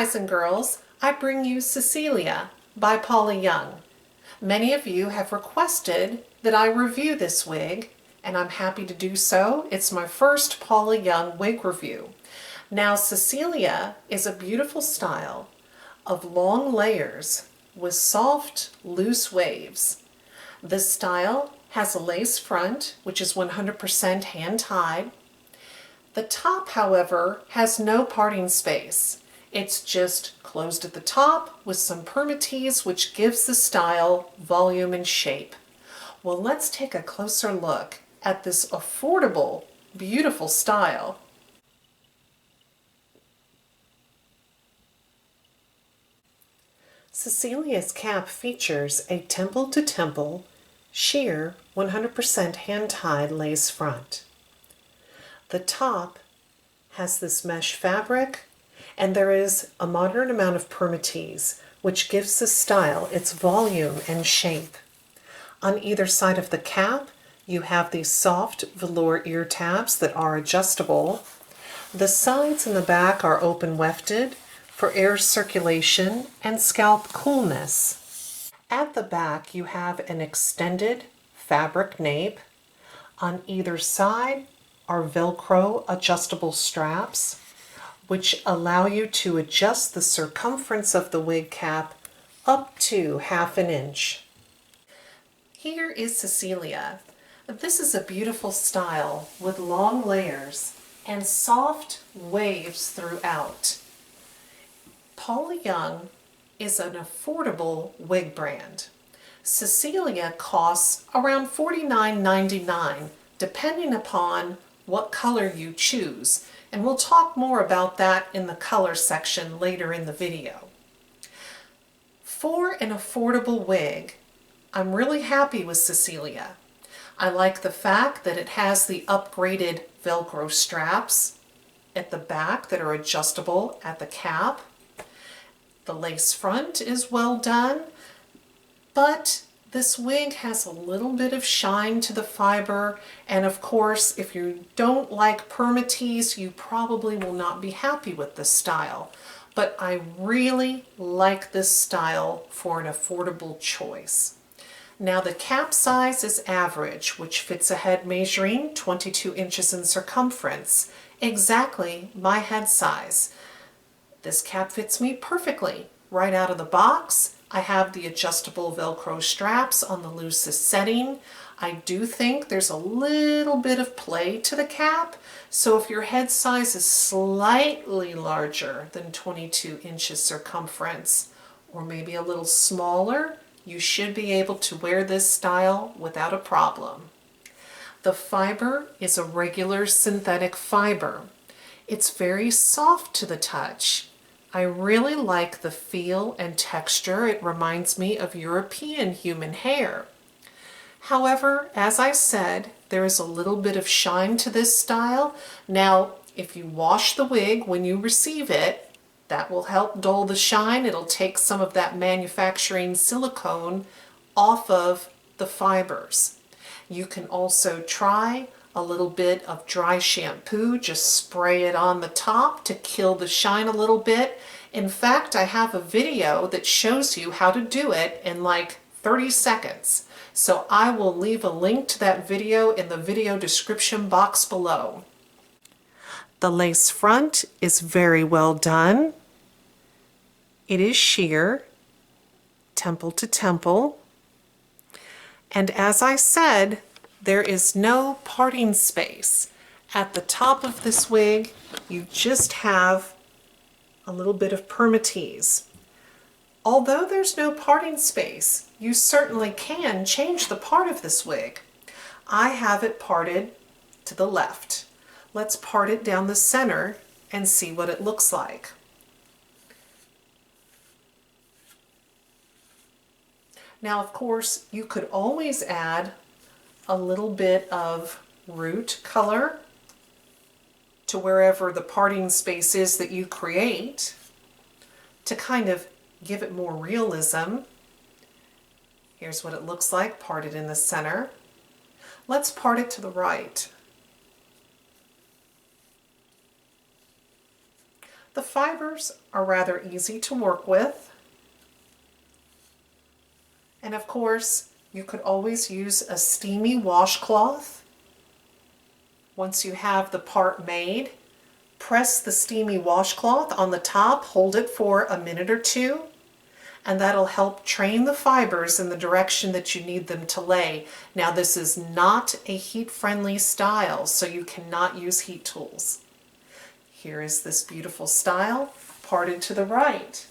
guys and girls, I bring you Cecilia by Paula Young. Many of you have requested that I review this wig, and I'm happy to do so. It's my first Paula Young wig review. Now, Cecilia is a beautiful style of long layers with soft, loose waves. This style has a lace front, which is 100% hand-tied. The top, however, has no parting space. It's just closed at the top with some permatease, which gives the style volume and shape. Well, let's take a closer look at this affordable, beautiful style. Cecilia's cap features a temple-to-temple, sheer, 100% hand-tied lace front. The top has this mesh fabric, and there is a moderate amount of permatease, which gives the style its volume and shape. On either side of the cap, you have these soft velour ear tabs that are adjustable. The sides and the back are open wefted for air circulation and scalp coolness. At the back, you have an extended fabric nape. On either side are Velcro adjustable straps, which allow you to adjust the circumference of the wig cap up to 1/2 inch. Here is Cecilia. This is a beautiful style with long layers and soft waves throughout. Paula Young is an affordable wig brand. Cecilia costs around $49.99, depending upon what color you choose, and we'll talk more about that in the color section later in the video. For an affordable wig, I'm really happy with Cecilia. I like the fact that it has the upgraded Velcro straps at the back that are adjustable at the cap. The lace front is well done, but this wig has a little bit of shine to the fiber, and of course, if you don't like permatease, you probably will not be happy with this style. But I really like this style for an affordable choice. Now, the cap size is average, which fits a head measuring 22 inches in circumference, exactly my head size. This cap fits me perfectly. Right out of the box, I have the adjustable Velcro straps on the loosest setting. I do think there's a little bit of play to the cap, so if your head size is slightly larger than 22 inches circumference, or maybe a little smaller, you should be able to wear this style without a problem. The fiber is a regular synthetic fiber. It's very soft to the touch. I really like the feel and texture. It reminds me of European human hair. However, as I said, there is a little bit of shine to this style. Now, if you wash the wig when you receive it, that will help dull the shine. It'll take some of that manufacturing silicone off of the fibers. You can also try a little bit of dry shampoo, just spray it on the top to kill the shine a little bit. In fact, I have a video that shows you how to do it in like 30 seconds. So I will leave a link to that video in the video description box below. The lace front is very well done. It is sheer, temple to temple. And as I said, there is no parting space. At the top of this wig, you just have a little bit of permatease. Although there's no parting space, you certainly can change the part of this wig. I have it parted to the left. Let's part it down the center and see what it looks like. Now, of course, you could always add a little bit of root color to wherever the parting space is that you create to kind of give it more realism. Here's what it looks like parted in the center. Let's part it to the right. The fibers are rather easy to work with. And of course, you could always use a steamy washcloth. Once you have the part made, press the steamy washcloth on the top, hold it for a minute or two, and that'll help train the fibers in the direction that you need them to lay. Now, this is not a heat-friendly style, so you cannot use heat tools. Here is this beautiful style, parted to the right.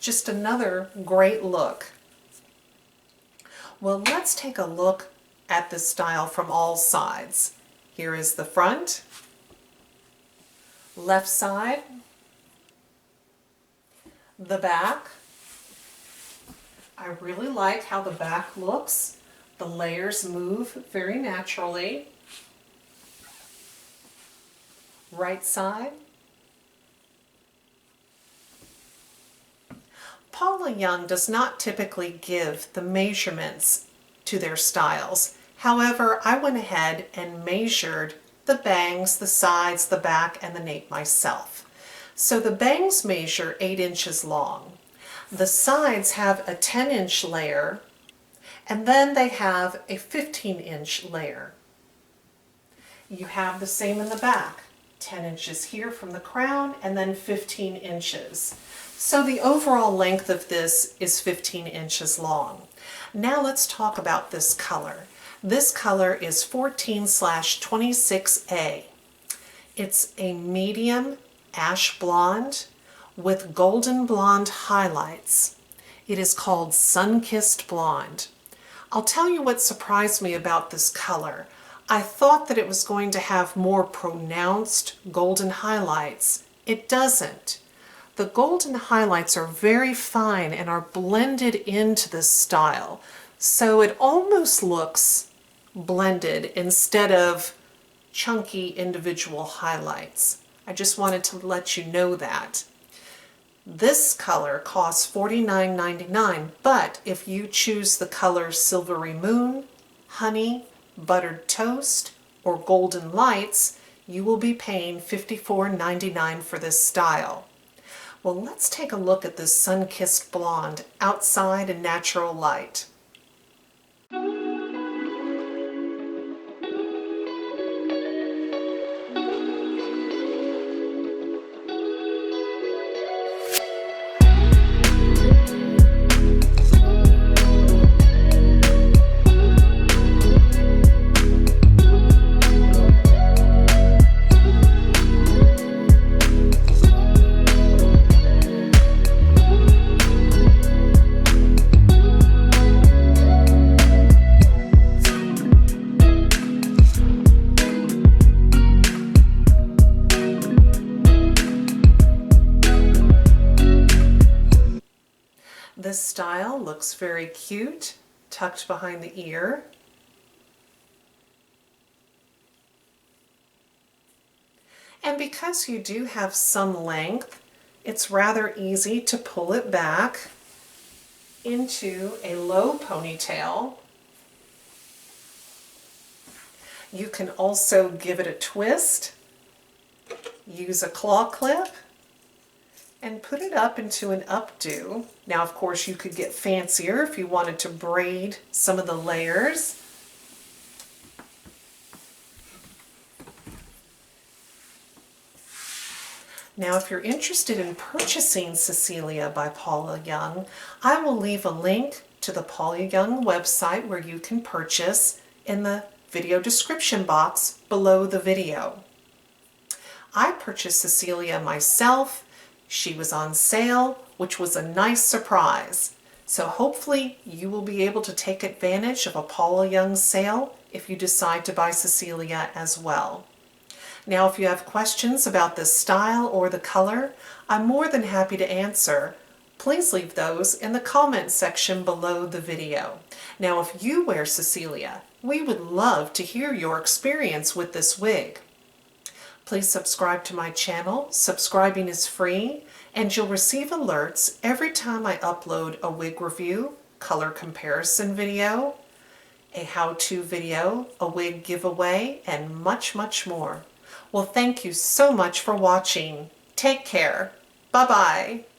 Just another great look. Well, let's take a look at this style from all sides. Here is the front, left side, the back. I really like how the back looks. The layers move very naturally. Right side. Paula Young does not typically give the measurements to their styles. However, I went ahead and measured the bangs, the sides, the back, and the nape myself. So the bangs measure 8 inches long. The sides have a 10-inch layer, and then they have a 15-inch layer. You have the same in the back, 10 inches here from the crown, and then 15 inches. So the overall length of this is 15 inches long. Now let's talk about this color. This color is 14/26A. It's a medium ash blonde with golden blonde highlights. It is called Sunkissed Blonde. I'll tell you what surprised me about this color. I thought that it was going to have more pronounced golden highlights. It doesn't. The golden highlights are very fine and are blended into this style. So it almost looks blended instead of chunky individual highlights. I just wanted to let you know that. This color costs $49.99, but if you choose the colors Silvery Moon, Honey, Buttered Toast, or Golden Lights, you will be paying $54.99 for this style. Well, let's take a look at this Sunkissed Blonde outside in natural light. This style looks very cute, tucked behind the ear. And because you do have some length, it's rather easy to pull it back into a low ponytail. You can also give it a twist, use a claw clip, and put it up into an updo. Now, of course, you could get fancier if you wanted to braid some of the layers. Now, if you're interested in purchasing Cecilia by Paula Young, I will leave a link to the Paula Young website where you can purchase in the video description box below the video. I purchased Cecilia myself. She was on sale, which was a nice surprise. So hopefully you will be able to take advantage of a Paula Young sale if you decide to buy Cecilia as well. Now, if you have questions about this style or the color, I'm more than happy to answer. Please leave those in the comment section below the video. Now, if you wear Cecilia, we would love to hear your experience with this wig. Please subscribe to my channel. Subscribing is free, and you'll receive alerts every time I upload a wig review, color comparison video, a how-to video, a wig giveaway, and much, much more. Well, thank you so much for watching. Take care. Bye-bye.